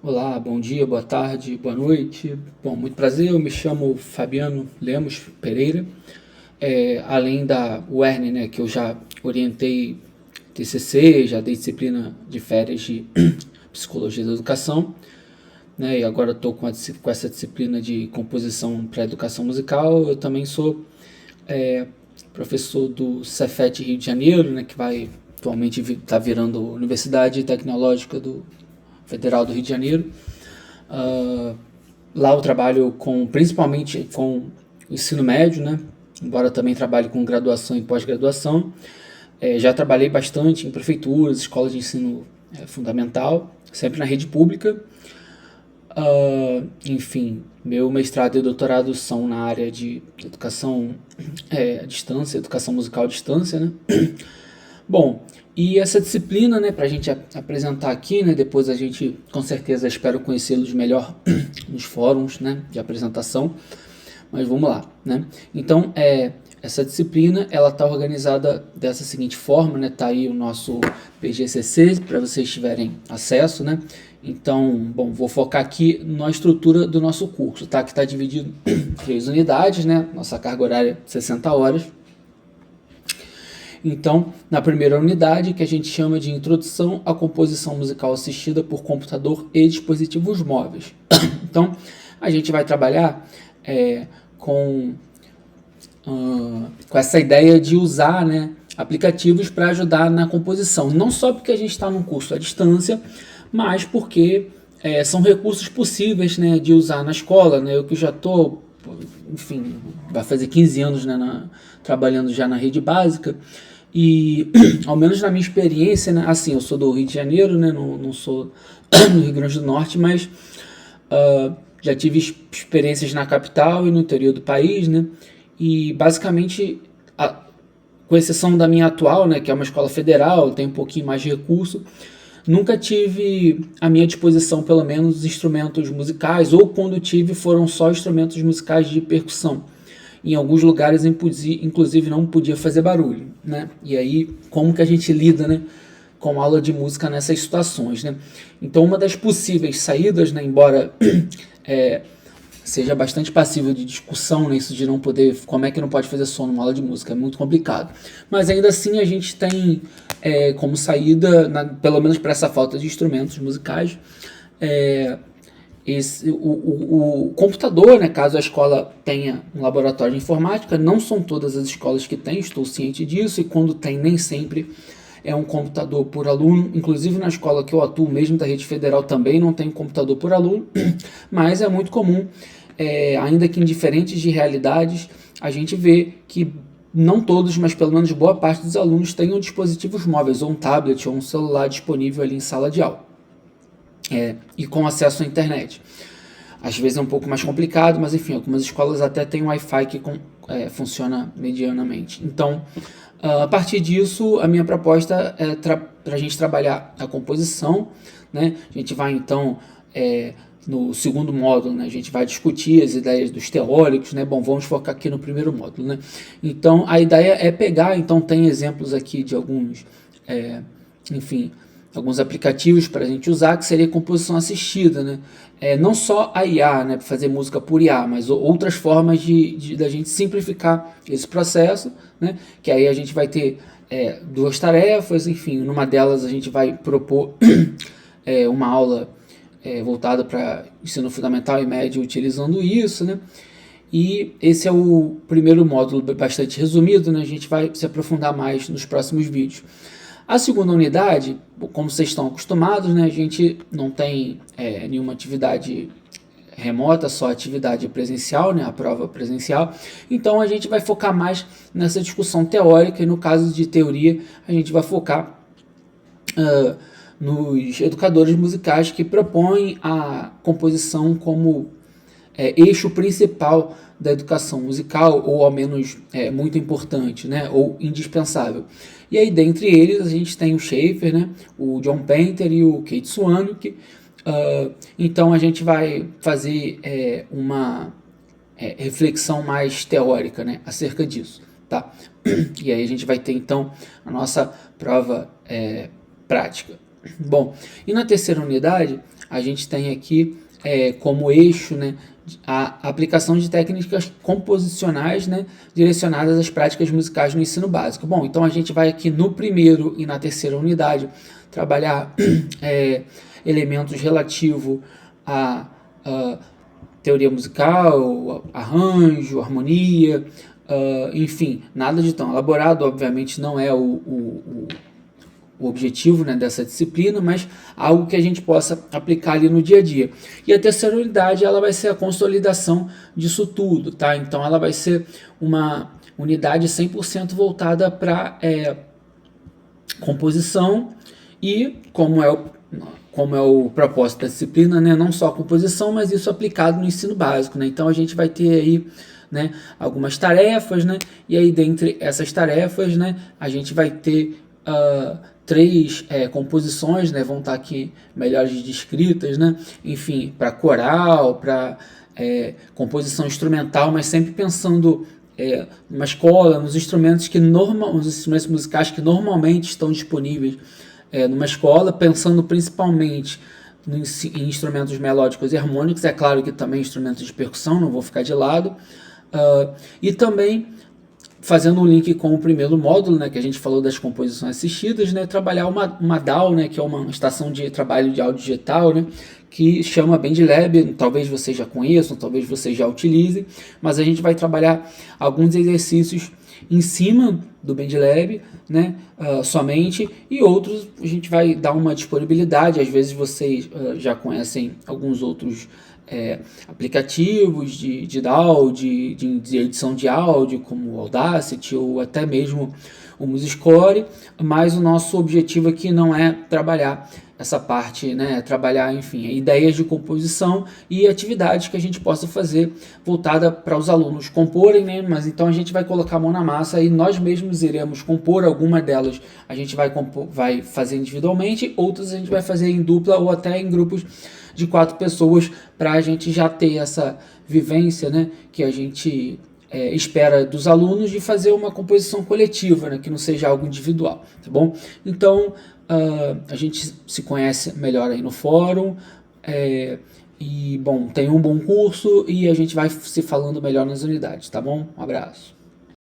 Olá, bom dia, boa tarde, boa noite. Bom, muito prazer, eu me chamo Fabiano Lemos Pereira. Além da UERN, né, que eu já orientei TCC, já dei disciplina de férias de Psicologia da Educação, né, e agora estou com essa disciplina de composição para educação musical. Eu também sou é, professor do Cefet Rio de Janeiro, né, que vai atualmente está virando Universidade Tecnológica do Federal do Rio de Janeiro. Uh, Lá eu trabalho principalmente com o ensino médio, né? Embora também trabalhe com graduação e pós-graduação. Já trabalhei bastante em prefeituras, escolas de ensino fundamental, sempre na rede pública. Enfim, meu mestrado e doutorado são na área de educação à distância, educação musical à distância, né? Bom, e essa disciplina, né, para a gente apresentar aqui, né, depois a gente com certeza espero conhecê-los melhor nos fóruns, né, de apresentação, mas vamos lá, né? Então, essa disciplina ela está organizada dessa seguinte forma, né? Tá aí o nosso PGCC para vocês tiverem acesso, né? Então, bom, vou focar aqui na estrutura do nosso curso, tá? Que está dividido em 3 unidades, né? Nossa carga horária 60 horas. Então, na primeira unidade, que a gente chama de Introdução à Composição Musical Assistida por Computador e Dispositivos Móveis. Então, a gente vai trabalhar com essa ideia de usar, né, aplicativos para ajudar na composição. Não só porque a gente está num curso à distância, mas porque são recursos possíveis, né, de usar na escola. Né? Eu que já estou, enfim, vai fazer 15 anos, né, trabalhando já na rede básica. E, ao menos na minha experiência, né, assim, eu sou do Rio de Janeiro, né, não sou do Rio Grande do Norte, mas já tive experiências na capital e no interior do país, né, e basicamente, com exceção da minha atual, né, que é uma escola federal, tem um pouquinho mais de recurso, nunca tive à minha disposição, pelo menos, instrumentos musicais, ou quando tive foram só instrumentos musicais de percussão. Em alguns lugares, inclusive, não podia fazer barulho, né? E aí, como que a gente lida, né, com aula de música nessas situações, né? Então, uma das possíveis saídas, né, embora seja bastante passível de discussão, né, isso de não poder, como é que não pode fazer som numa aula de música, é muito complicado. Mas ainda assim a gente tem como saída, pelo menos para essa falta de instrumentos musicais, o computador, né, caso a escola tenha um laboratório de informática. Não são todas as escolas que têm, estou ciente disso, e quando tem, nem sempre é um computador por aluno. Inclusive na escola que eu atuo, mesmo da rede federal, também não tem um computador por aluno, mas é muito comum, ainda que em diferentes de realidades, a gente vê que não todos, mas pelo menos boa parte dos alunos tenham dispositivos móveis, ou um tablet, ou um celular disponível ali em sala de aula. E com acesso à internet. Às vezes é um pouco mais complicado, mas enfim, algumas escolas até têm Wi-Fi que funciona medianamente. Então, a partir disso, a minha proposta é para a gente trabalhar a composição, né? A gente vai então, no segundo módulo, né, a gente vai discutir as ideias dos teóricos, né? Bom, vamos focar aqui no primeiro módulo, né? Então, a ideia é pegar, então tem exemplos aqui de alguns, enfim, alguns aplicativos para a gente usar, que seria composição assistida, né? Não só a IA, né, para fazer música por IA, mas outras formas da gente simplificar esse processo, né? Que aí a gente vai ter 2 tarefas, enfim, numa delas a gente vai propor uma aula voltada para ensino fundamental e médio utilizando isso, né? E esse é o primeiro módulo, bastante resumido, né? A gente vai se aprofundar mais nos próximos vídeos. A segunda unidade, como vocês estão acostumados, né, a gente não tem nenhuma atividade remota, só atividade presencial, né, a prova presencial. Então a gente vai focar mais nessa discussão teórica, e no caso de teoria a gente vai focar nos educadores musicais que propõem a composição como eixo principal da educação musical, ou ao menos muito importante, né, ou indispensável. E aí, dentre eles, a gente tem o Schaeffer, né, o John Painter e o Keith Swanwick. Então, a gente vai fazer uma reflexão mais teórica, né, acerca disso. Tá? E aí a gente vai ter, então, a nossa prova prática. Bom, e na terceira unidade, a gente tem aqui como eixo, né, a aplicação de técnicas composicionais, né, direcionadas às práticas musicais no ensino básico. Bom, então a gente vai aqui no primeiro e na terceira unidade trabalhar elementos relativos a teoria musical, arranjo, harmonia, enfim, nada de tão elaborado, obviamente não é o objetivo, né, dessa disciplina, mas algo que a gente possa aplicar ali no dia a dia. E a terceira unidade, ela vai ser a consolidação disso tudo, tá? Então ela vai ser uma unidade 100% voltada para composição e como é o propósito da disciplina, né, não só a composição, mas isso aplicado no ensino básico, né? Então a gente vai ter aí, né, algumas tarefas, né? E aí dentre essas tarefas, né, a gente vai ter três composições, né, vão estar aqui melhores descritas, né, enfim, para coral, para composição instrumental, mas sempre pensando numa escola, nos instrumentos os instrumentos musicais que normalmente estão disponíveis numa escola, pensando principalmente em instrumentos melódicos e harmônicos, é claro que também instrumentos de percussão, não vou ficar de lado, e também fazendo um link com o primeiro módulo, né, que a gente falou das composições assistidas, né, trabalhar uma DAW, né, que é uma estação de trabalho de áudio digital, né, que chama BandLab, talvez vocês já conheçam, talvez vocês já utilizem, mas a gente vai trabalhar alguns exercícios em cima do BandLab, né, somente, e outros a gente vai dar uma disponibilidade, às vezes vocês já conhecem alguns outros aplicativos de DAW, de edição de áudio, como o Audacity ou até mesmo o MuseScore, mas o nosso objetivo aqui não é trabalhar essa parte, né, trabalhar, enfim, ideias de composição e atividades que a gente possa fazer voltada para os alunos comporem, né, mas então a gente vai colocar a mão na massa e nós mesmos iremos compor. Alguma delas a gente vai fazer individualmente, outras a gente vai fazer em dupla ou até em grupos de 4 pessoas, para a gente já ter essa vivência, né, que a gente espera dos alunos, de fazer uma composição coletiva, né, que não seja algo individual, tá bom? Então, a gente se conhece melhor aí no fórum, e, bom, tem um bom curso e a gente vai se falando melhor nas unidades, tá bom? Um abraço.